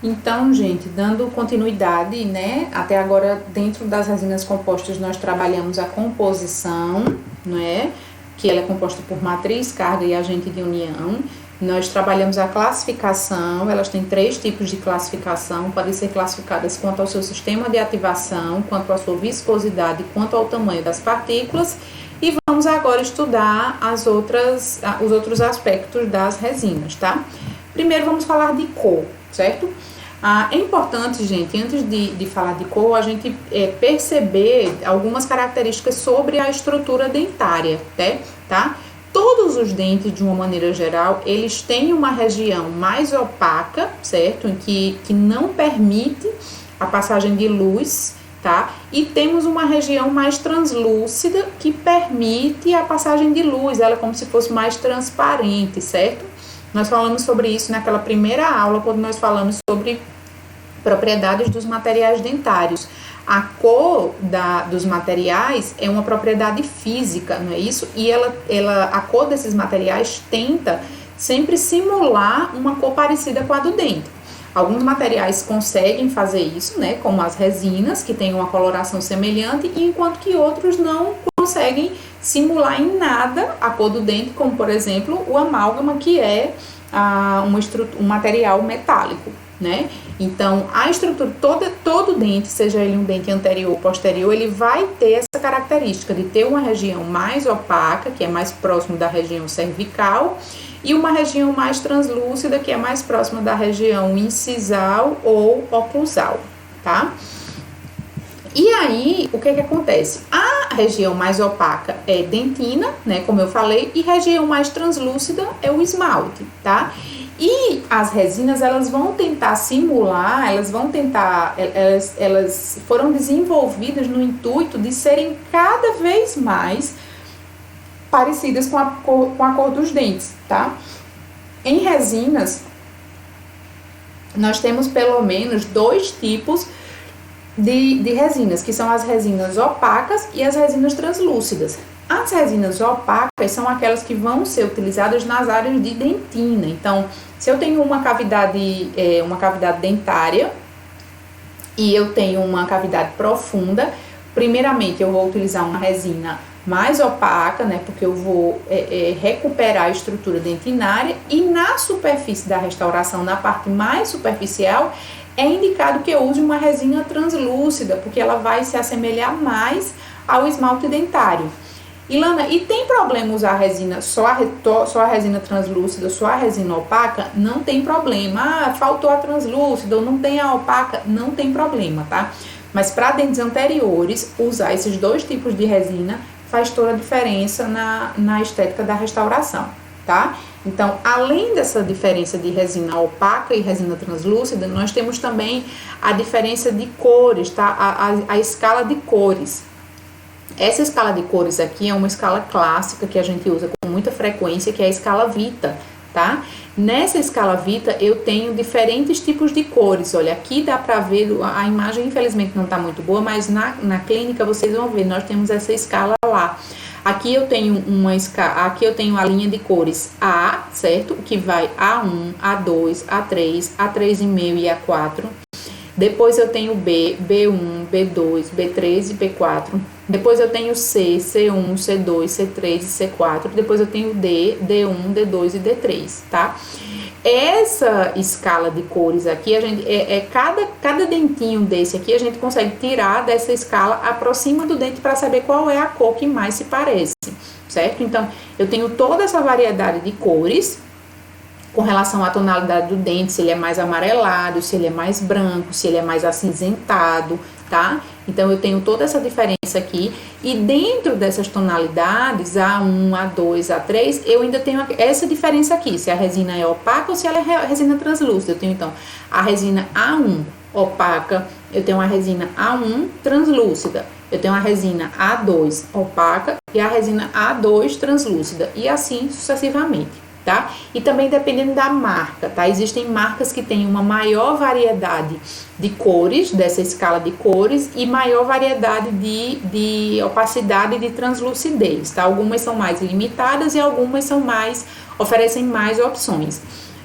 Então, gente, dando continuidade, né? Até agora, dentro das resinas compostas, nós trabalhamos a composição, né? Que ela é composta por matriz, carga e agente de união. Nós trabalhamos a classificação, elas têm 3 tipos de classificação, podem ser classificadas quanto ao seu sistema de ativação, quanto à sua viscosidade, quanto ao tamanho das partículas. E vamos agora estudar os outros aspectos das resinas, tá? Primeiro vamos falar de cor, certo? É importante, gente, antes de falar de cor, a gente perceber algumas características sobre a estrutura dentária, tá? Todos os dentes, de uma maneira geral, eles têm uma região mais opaca, certo? Em que não permite a passagem de luz, tá? E temos uma região mais translúcida que permite a passagem de luz, ela é como se fosse mais transparente, certo? Nós falamos sobre isso naquela primeira aula, quando nós falamos sobre propriedades dos materiais dentários. A cor dos materiais é uma propriedade física, não é isso? E a cor desses materiais tenta sempre simular uma cor parecida com a do dente. Alguns materiais conseguem fazer isso, né? Como as resinas, que têm uma coloração semelhante, enquanto que outros não conseguem simular em nada a cor do dente, como por exemplo o amálgama, que é um material metálico, né? Então a estrutura, todo dente, seja ele um dente anterior ou posterior, ele vai ter essa característica de ter uma região mais opaca, que é mais próximo da região cervical, e uma região mais translúcida, que é mais próxima da região incisal ou oclusal, tá? E aí, o que acontece? A região mais opaca é dentina, né, como eu falei, e região mais translúcida é o esmalte, tá? E as resinas, elas vão tentar simular, elas foram desenvolvidas no intuito de serem cada vez mais parecidas com a cor dos dentes, tá? Em resinas, nós temos pelo menos 2 tipos de resinas, que são as resinas opacas e as resinas translúcidas. As resinas opacas são aquelas que vão ser utilizadas nas áreas de dentina. Então, se eu tenho uma cavidade dentária e eu tenho uma cavidade profunda, primeiramente eu vou utilizar uma resina mais opaca, né, porque eu vou recuperar a estrutura dentinária, e na superfície da restauração, na parte mais superficial, é indicado que eu use uma resina translúcida, porque ela vai se assemelhar mais ao esmalte dentário. Ilana, e tem problema usar a resina, só a resina translúcida, só a resina opaca? Não tem problema. Faltou a translúcida ou não tem a opaca? Não tem problema, tá? Mas para dentes anteriores, usar esses 2 tipos de resina faz toda a diferença na estética da restauração, tá? Então, além dessa diferença de resina opaca e resina translúcida, nós temos também a diferença de cores, tá? A escala de cores. Essa escala de cores aqui é uma escala clássica que a gente usa com muita frequência, que é a escala Vita, tá? Nessa escala Vita eu tenho diferentes tipos de cores. Olha, aqui dá pra ver, a imagem infelizmente não tá muito boa, mas na clínica vocês vão ver, nós temos essa escala lá. Aqui eu tenho a linha de cores A, certo? Que vai A1, A2, A3, A3,5 e A4. Depois eu tenho B, B1, B2, B3 e B4. Depois eu tenho C, C1, C2, C3 e C4. Depois eu tenho D, D1, D2 e D3, tá? Essa escala de cores aqui, cada dentinho desse aqui, a gente consegue tirar dessa escala, aproxima do dente para saber qual é a cor que mais se parece, certo? Então, eu tenho toda essa variedade de cores com relação à tonalidade do dente, se ele é mais amarelado, se ele é mais branco, se ele é mais acinzentado, tá? Então, eu tenho toda essa diferença aqui, e dentro dessas tonalidades, A1, A2, A3, eu ainda tenho essa diferença aqui, se a resina é opaca ou se ela é resina translúcida. Eu tenho, então, a resina A1 opaca, eu tenho a resina A1 translúcida, eu tenho a resina A2 opaca e a resina A2 translúcida, e assim sucessivamente. Tá? E também dependendo da marca, tá? Existem marcas que têm uma maior variedade de cores, dessa escala de cores, e maior variedade de opacidade e de translucidez, tá? Algumas são mais limitadas e algumas oferecem mais opções.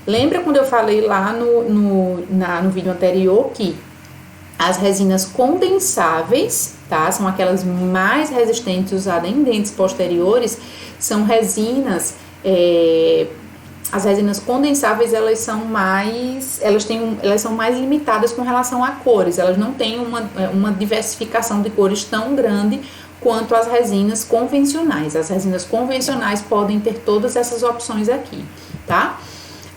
Lembra quando eu falei lá no vídeo anterior que as resinas condensáveis, tá? São aquelas mais resistentes usadas em dentes posteriores, são resinas, as resinas condensáveis, elas são mais limitadas com relação a cores, elas não têm uma diversificação de cores tão grande quanto as resinas convencionais. As resinas convencionais podem ter todas essas opções aqui, tá?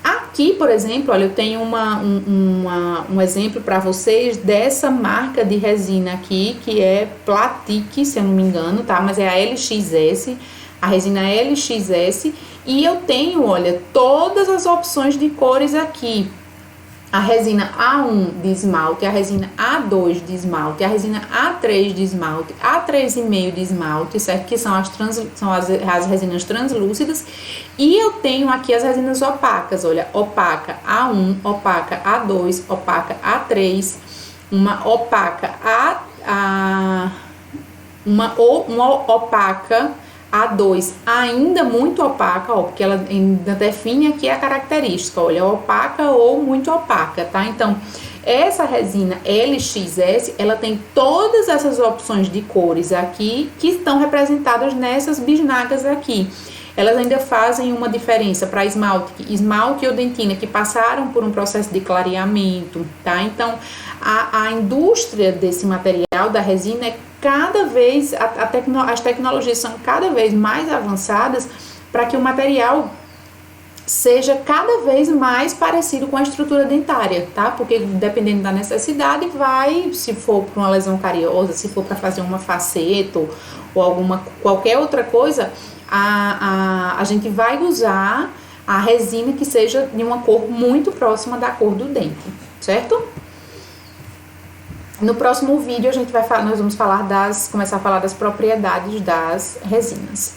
Aqui, por exemplo, olha, eu tenho um exemplo para vocês dessa marca de resina aqui, que é Platique, se eu não me engano, tá? Mas é a LXS, a resina LXS, e eu tenho, olha, todas as opções de cores aqui. A resina A1 de esmalte, a resina A2 de esmalte, a resina A3 de esmalte, A3,5 de esmalte, certo? Que são as resinas translúcidas. E eu tenho aqui as resinas opacas, olha, opaca A1, opaca A2, opaca A3, uma opaca uma opaca A2 ainda muito opaca, ó, porque ela ainda define aqui a característica, olha, opaca ou muito opaca, tá? Então, essa resina LXS, ela tem todas essas opções de cores aqui, que estão representadas nessas bisnagas aqui. Elas ainda fazem uma diferença para esmalte ou dentina que passaram por um processo de clareamento, tá? Então, a indústria desse material, da resina, é cada vez, as tecnologias são cada vez mais avançadas para que o material seja cada vez mais parecido com a estrutura dentária, tá? Porque dependendo da necessidade, se for para uma lesão cariosa, se for para fazer uma faceta ou qualquer outra coisa, a gente vai usar a resina que seja de uma cor muito próxima da cor do dente, certo? No próximo vídeo nós vamos começar a falar das propriedades das resinas.